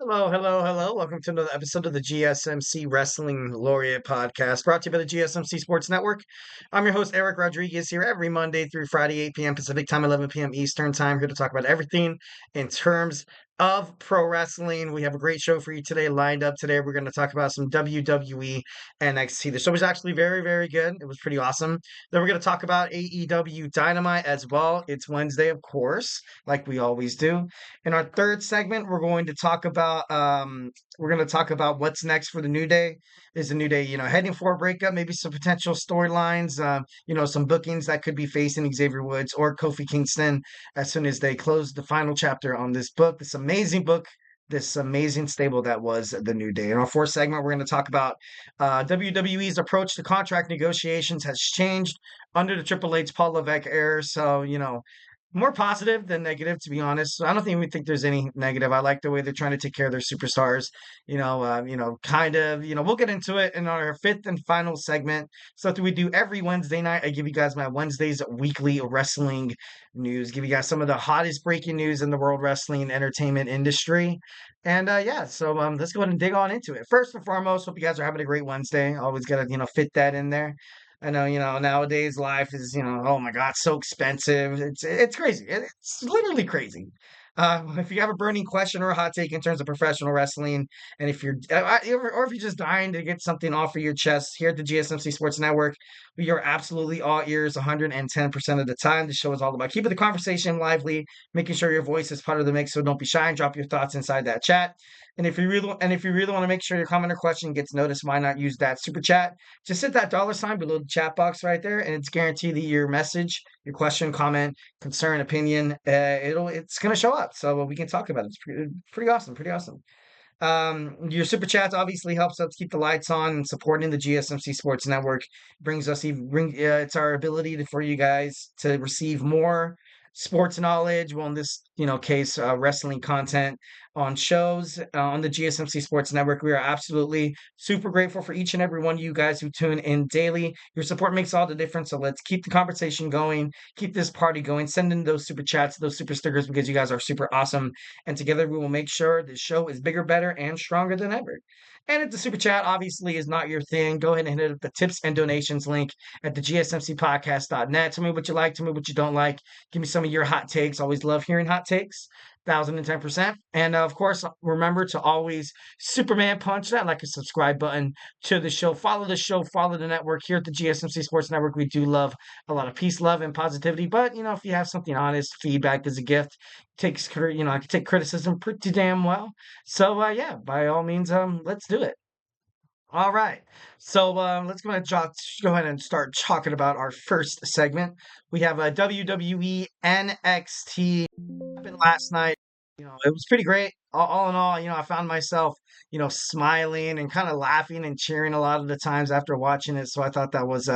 Hello, hello, hello. Welcome to another episode of the GSMC Wrestling Laureate podcast brought to you by the GSMC Sports Network. I'm your host, Eric Rodriguez, here every Monday through Friday, 8 p.m. Pacific time, 11 p.m. Eastern time, here to talk about everything in terms of pro wrestling. We have a great show for you today lined up. Today, we're going to talk about some WWE NXT. The show was actually very, very good. It was pretty awesome. Then we're going to talk about AEW Dynamite as well. It's Wednesday, of course, like we always do. In our third segment, we're going to talk about what's next for the New Day. Is the New Day, heading for a breakup, maybe some potential storylines, some bookings that could be facing Xavier Woods or Kofi Kingston as soon as they close the final chapter on this book, this amazing book, this amazing stable that was the New Day. In our fourth segment, we're going to talk about WWE's approach to contract negotiations has changed under the Triple H Paul Levesque era. So, more positive than negative, to be honest. So I don't think we think there's any negative. I like the way they're trying to take care of their superstars. We'll get into it in our fifth and final segment. Something we do every Wednesday night. I give you guys my Wednesdays weekly wrestling news. Give you guys some of the hottest breaking news in the world wrestling and entertainment industry. And let's go ahead and dig on into it. First and foremost, hope you guys are having a great Wednesday. Always gotta fit that in there. I know, nowadays life is, oh my God, so expensive. It's crazy. It's literally crazy. If you have a burning question or a hot take in terms of professional wrestling, and if or if you're just dying to get something off of your chest, here at the GSMC Sports Network, we are absolutely all ears 110% of the time. The show is all about keeping the conversation lively, making sure your voice is part of the mix. So don't be shy and drop your thoughts inside that chat. And if you really want to make sure your comment or question gets noticed, why not use that super chat? Just hit that dollar sign below the chat box right there, and it's guaranteed that your message, your question, comment, concern, opinion, it's gonna show up. So we can talk about it. It's pretty awesome. Pretty awesome. Your super chats obviously helps us keep the lights on and supporting the GSMC Sports Network. It's our ability for you guys to receive more sports knowledge. Well, in this case, wrestling content on shows on the GSMC Sports Network. We are absolutely super grateful for each and every one of you guys who tune in daily. Your support makes all the difference. So let's keep the conversation going, keep this party going. Send in those super chats, those super stickers, because you guys are super awesome. And together we will make sure this show is bigger, better, and stronger than ever. And if the super chat obviously is not your thing, go ahead and hit the tips and donations link at the gsmcpodcast.net. Tell me what you like, tell me what you don't like. Give me some of your hot takes. Always love hearing hot takes. 1010%. And of course, remember to always Superman punch that like a subscribe button to the show. Follow the show, follow the network here at the GSMC Sports Network. We do love a lot of peace, love, and positivity. But if you have something honest, feedback is a gift. I can take criticism pretty damn well. So yeah, by all means, let's do it. All right. So let's go ahead and start talking about our first segment. We have a WWE NXT happened last night. It was pretty great. All in all, I found myself, smiling and kind of laughing and cheering a lot of the times after watching it. So I thought that was,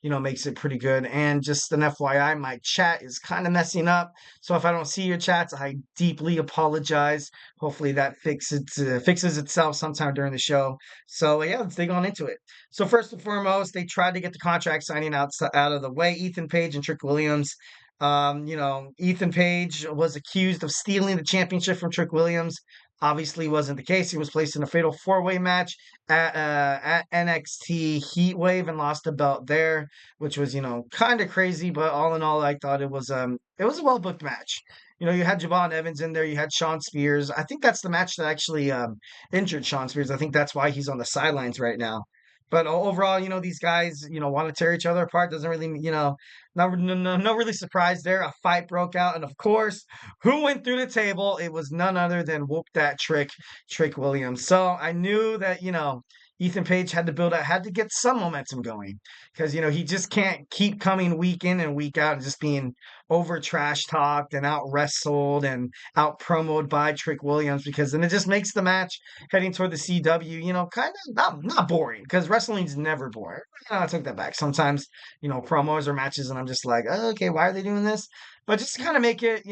makes it pretty good. And just an FYI, my chat is kind of messing up. So if I don't see your chats, I deeply apologize. Hopefully that fixes itself sometime during the show. So yeah, let's dig on into it. So first and foremost, they tried to get the contract signing out of the way. Ethan Page and Trick Williams. Ethan Page was accused of stealing the championship from Trick Williams. Obviously, wasn't the case. He was placed in a fatal four-way match at NXT Heatwave and lost the belt there, which was kind of crazy. But all in all, I thought it was a well-booked match. You had Javon Evans in there. You had Sean Spears. I think that's the match that actually injured Sean Spears. I think that's why he's on the sidelines right now. But overall, these guys, want to tear each other apart. Doesn't really, no really surprise there. A fight broke out, and of course, who went through the table? It was none other than Whoop That Trick Williams. So I knew that Ethan Page had to get some momentum going because he just can't keep coming week in and week out and just being over trash talked and out wrestled and out promoted by Trick Williams, because then it just makes the match heading toward the CW, kind of not boring, because wrestling's never boring. I took that back. Sometimes, promos or matches, and I'm just like, oh, okay, why are they doing this? But just kind of make it,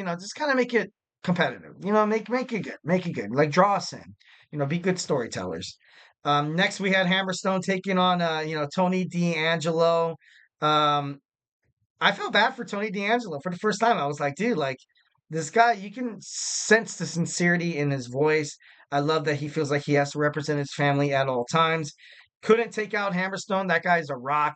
competitive. Make it good. Like draw us in. Be good storytellers. Next, we had Hammerstone taking on, Tony D'Angelo. I felt bad for Tony D'Angelo for the first time. I was like, dude, like, This guy, you can sense the sincerity in his voice. I love that he feels like he has to represent his family at all times. Couldn't take out Hammerstone. That guy's a rock.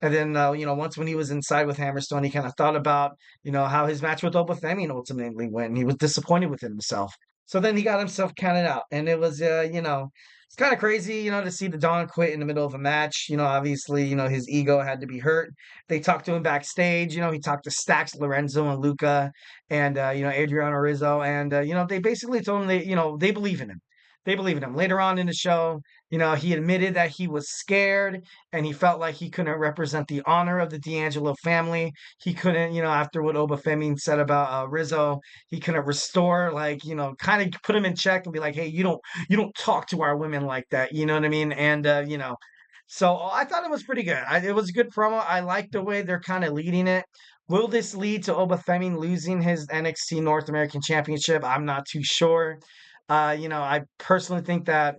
And then, once when he was inside with Hammerstone, he kind of thought about, how his match with Obafemi ultimately went. And he was disappointed with himself. So then he got himself counted out. And it was, it's kind of crazy, to see the Don quit in the middle of a match. Obviously, his ego had to be hurt. They talked to him backstage. He talked to Stax, Lorenzo, and Luca and Adriano Rizzo, and they basically told him they believe in him. They believe in him. Later on in the show, he admitted that he was scared and he felt like he couldn't represent the honor of the D'Angelo family. He couldn't, after what Obafemi said about Rizzo, he couldn't restore, like, kind of put him in check and be like, hey, you don't talk to our women like that. You know what I mean? And so I thought it was pretty good. It was a good promo. I like the way they're kind of leading it. Will this lead to Obafemi losing his NXT North American Championship? I'm not too sure. I personally think that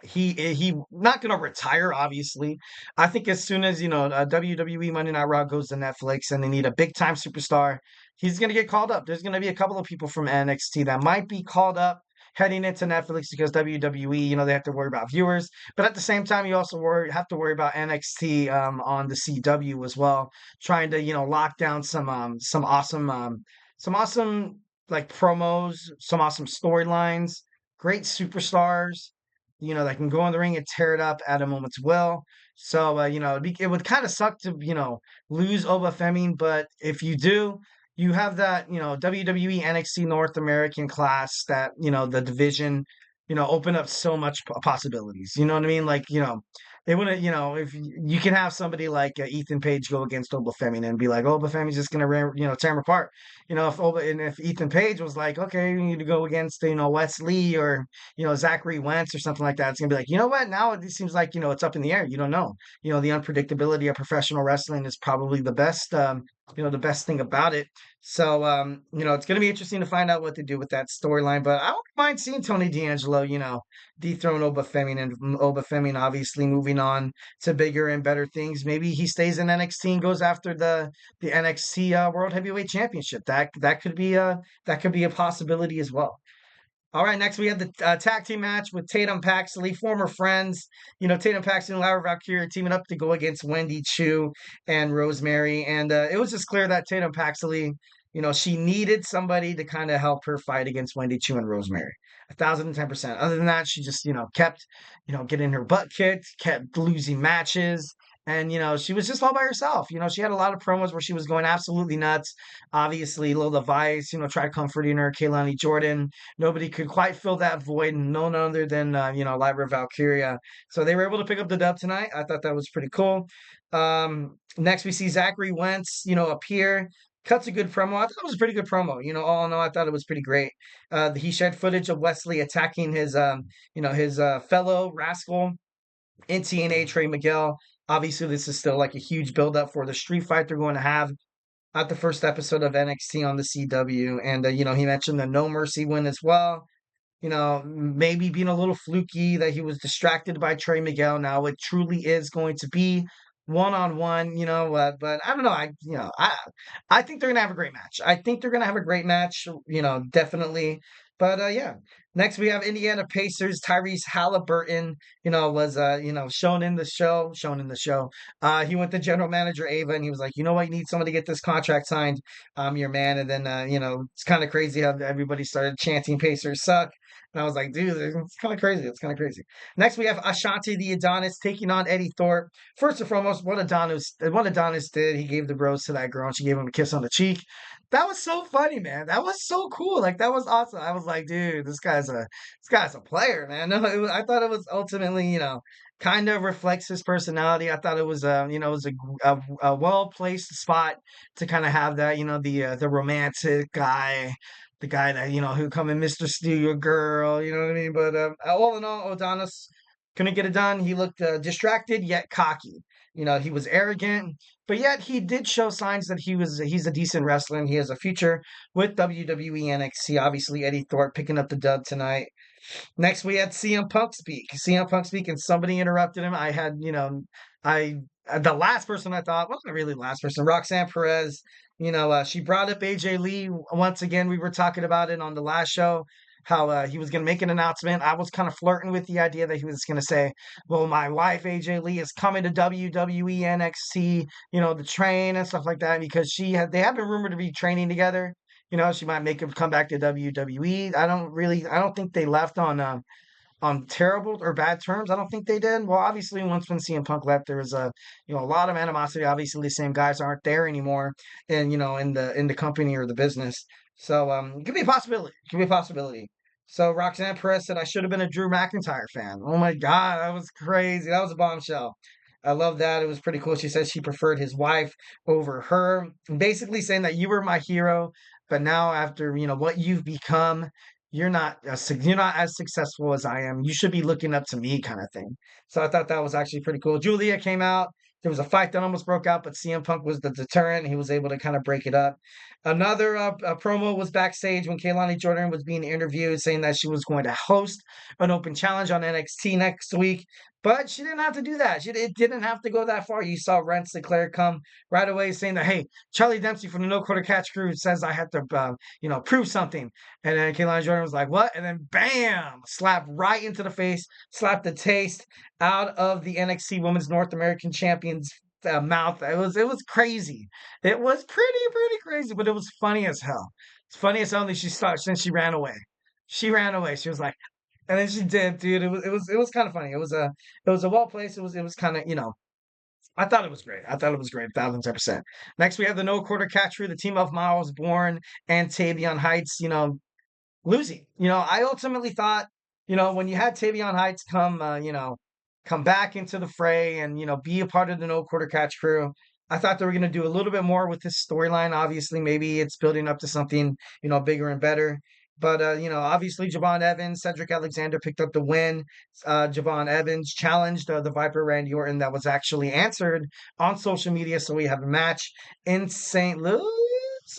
he not going to retire. Obviously, I think as soon as WWE Monday Night Raw goes to Netflix and they need a big time superstar, he's going to get called up. There's going to be a couple of people from NXT that might be called up heading into Netflix because WWE, they have to worry about viewers, but at the same time, you also have to worry about NXT on the CW as well, trying to lock down some awesome like promos, some awesome storylines, great superstars that can go in the ring and tear it up at a moment's will. So, it would kind of suck to, lose Obafemi, but if you do, you have that, WWE NXT North American class that, the division, open up so much possibilities. You know what I mean? Like, it wouldn't, if you can have somebody like Ethan Page go against Obafemi and be like, Obafemi's just going to, tear him apart. If Ethan Page was like, okay, you need to go against, Wes Lee or, Zachary Wentz or something like that, it's gonna be like, you know what? Now it seems like, it's up in the air. You don't know. The unpredictability of professional wrestling is probably the best thing about it. So, it's gonna be interesting to find out what to do with that storyline. But I wouldn't mind seeing Tony D'Angelo, dethrone Obafemi, obviously moving on to bigger and better things. Maybe he stays in NXT and goes after the NXT World Heavyweight Championship. That could be a possibility as well. All right, next we have the tag team match with Tatum Paxley, former friends. Tatum Paxley and Lyra Valkyria teaming up to go against Wendy Choo and Rosemary. And it was just clear that Tatum Paxley, she needed somebody to kind of help her fight against Wendy Choo and Rosemary. 1,010%. Other than that, she just, kept, getting her butt kicked, kept losing matches. And, she was just all by herself. She had a lot of promos where she was going absolutely nuts. Obviously, Lola Vice, tried comforting her, Kaylani Jordan. Nobody could quite fill that void, none other than Lyra Valkyria. So they were able to pick up the dub tonight. I thought that was pretty cool. Next we see Zachary Wentz, appear. Cuts a good promo. I thought it was a pretty good promo. All in all, I thought it was pretty great. He shared footage of Wesley attacking his fellow rascal in TNA, Trey Miguel. Obviously, this is still like a huge build-up for the street fight they're going to have at the first episode of NXT on the CW. And, he mentioned the No Mercy win as well. Maybe being a little fluky that he was distracted by Trey Miguel. Now it truly is going to be one-on-one, but I don't know. I think they're gonna have a great match. I think they're gonna have a great match, definitely. But yeah. Next we have Indiana Pacers, Tyrese Haliburton, was shown in the show. He went to general manager Ava and he was like, you know what, you need someone to get this contract signed. I'm your man. And then it's kind of crazy how everybody started chanting Pacers suck. And I was like, dude, it's kind of crazy. It's kind of crazy. Next, we have Ashanti the Adonis taking on Eddie Thorpe. First and foremost, what Adonis did, he gave the rose to that girl and she gave him a kiss on the cheek. That was so funny, man. That was so cool. Like that was awesome. I was like, dude, this guy's a player, man. No, I thought it was ultimately, kind of reflects his personality. I thought it was, it was a well placed spot to kind of have that, the romantic guy, the guy that who come in Mr. Steal Your Girl, you know what I mean? But all in all, Adonis couldn't get it done. He looked distracted yet cocky. He was arrogant, but yet he did show signs that he's a decent wrestler and he has a future with WWE NXT. Obviously, Eddie Thorpe picking up the dub tonight. Next, we had CM Punk speak. CM Punk speak, and somebody interrupted him. I had, I the last person I thought wasn't really the last person. Roxanne Perez She brought up AJ Lee once again. We were talking about it on the last show, how he was going to make an announcement. I was kind of flirting with the idea that he was going to say, "Well, my wife AJ Lee is coming to WWE NXT, the train and stuff like that," because they have been rumored to be training together. She might make him come back to WWE. I don't think they left on terrible or bad terms. I don't think they did. Well, obviously, once when CM Punk left, there was a lot of animosity. Obviously, the same guys aren't there anymore, and in the company or the business. So it could be a possibility. It could be a possibility. So Roxanne Perez said I should have been a Drew McIntyre fan. Oh my God, that was crazy. That was a bombshell. I love that. It was pretty cool. She said she preferred his wife over her, basically saying that you were my hero, but now after what you've become, you're not as successful as I am. You should be looking up to me, kind of thing. So I thought that was actually pretty cool. Julia came out. There was a fight that almost broke out, but CM Punk was the deterrent. He was able to kind of break it up. Another promo was backstage when Kaylani Jordan was being interviewed, saying that she was going to host an open challenge on NXT next week. But she didn't have to do that. It didn't have to go that far. You saw Rent Sinclair come right away saying that, hey, Charlie Dempsey from the No Quarter Catch crew says I have to, prove something. And then Kaylani Jordan was like, what? And then bam, slap right into the face, slap the taste out of the NXT Women's North American Champion's mouth. It was crazy. It was pretty crazy, but it was funny as hell. It's funny as hell that she started since she ran away. She ran away. She was like, and then she did, dude. It was kind of funny. It was a well placed. It was kind of I thought it was great. I thought it was great, 1,010%. Next, we have the No Quarter Catch crew, the team of Miles Bourne and Tavion Heights. Losing. I ultimately thought, when you had Tavion Heights come back into the fray and, be a part of the No Quarter Catch crew, I thought they were going to do a little bit more with this storyline. Obviously, maybe it's building up to something, bigger and better. But, obviously, Javon Evans, Cedric Alexander picked up the win. Javon Evans challenged the Viper Randy Orton that was actually answered on social media. So we have a match in St. Louis.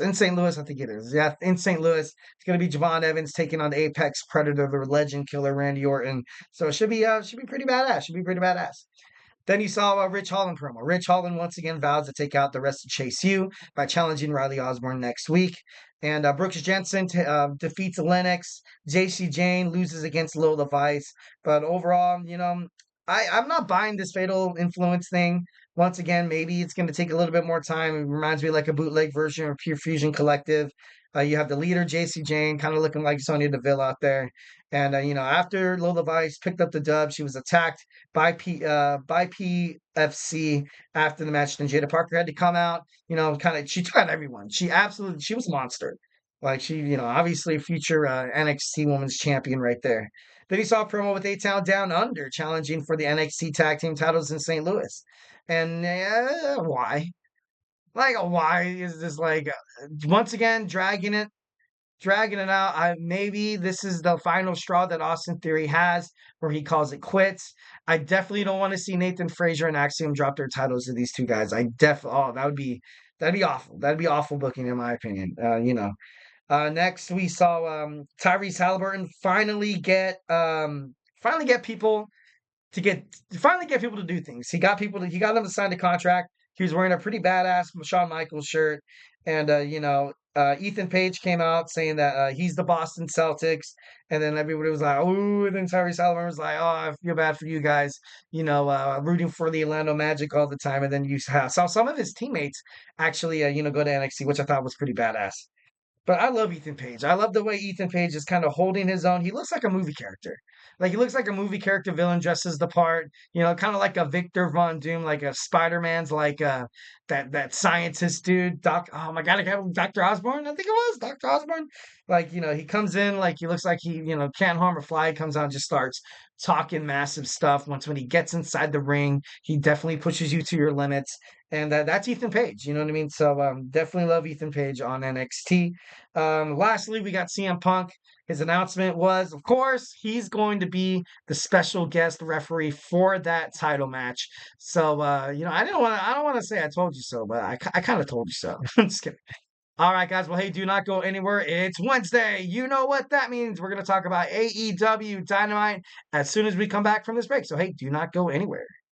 In St. Louis, I think it is. Yeah, in St. Louis, it's gonna be Javon Evans taking on the Apex Predator, the Legend Killer Randy Orton. So it should be pretty badass. Should be pretty badass. Then you saw a Rich Holland promo. Rich Holland once again vows to take out the rest of Chase U by challenging Riley Osborne next week. And Brooks Jensen defeats Lennox. JC Jane loses against Lola Vice. But overall, I'm not buying this fatal influence thing. Once again, maybe it's going to take a little bit more time. It reminds me like a bootleg version of Pure Fusion Collective. You have the leader, JC Jane, kind of looking like Sonya Deville out there. And, after Lola Vice picked up the dub, she was attacked by PFC after the match. Then Jada Parker had to come out, kind of, she took out everyone. She was a monster. Like she, obviously future NXT Women's Champion right there. Then he saw a promo with A-Town Down Under challenging for the NXT Tag Team titles in St. Louis. And why? Like, why is this like once again dragging it out? Maybe this is the final straw that Austin Theory has, where he calls it quits. I definitely don't want to see Nathan Frazier and Axiom drop their titles to these two guys. That'd be awful. That'd be awful booking in my opinion. Next we saw Tyrese Haliburton finally get people to do things. He got them to sign the contract. He was wearing a pretty badass Shawn Michaels shirt. And, Ethan Page came out saying that he's the Boston Celtics. And then everybody was like, oh, and then Tyrese Haliburton was like, oh, I feel bad for you guys, rooting for the Orlando Magic all the time. And then you saw some of his teammates actually, go to NXT, which I thought was pretty badass. But I love Ethan Page. I love the way Ethan Page is kind of holding his own. He looks like a movie character. Like he looks like a movie character villain dresses the part, kind of like a Victor Von Doom, like a Spider-Man's like that scientist dude, oh my god, I got Dr. Osborne, I think it was Dr. Osborne. Like, he comes in like he looks like he, can't harm a fly, comes out and just starts talking massive stuff. When he gets inside the ring, he definitely pushes you to your limits. And that's Ethan Page, you know what I mean? So definitely love Ethan Page on NXT. Lastly, we got CM Punk. His announcement was, of course, he's going to be the special guest referee for that title match. So, I don't want to say I told you so, but I kind of told you so. I'm just kidding. All right, guys. Well, hey, do not go anywhere. It's Wednesday. You know what that means. We're going to talk about AEW Dynamite as soon as we come back from this break. So, hey, do not go anywhere.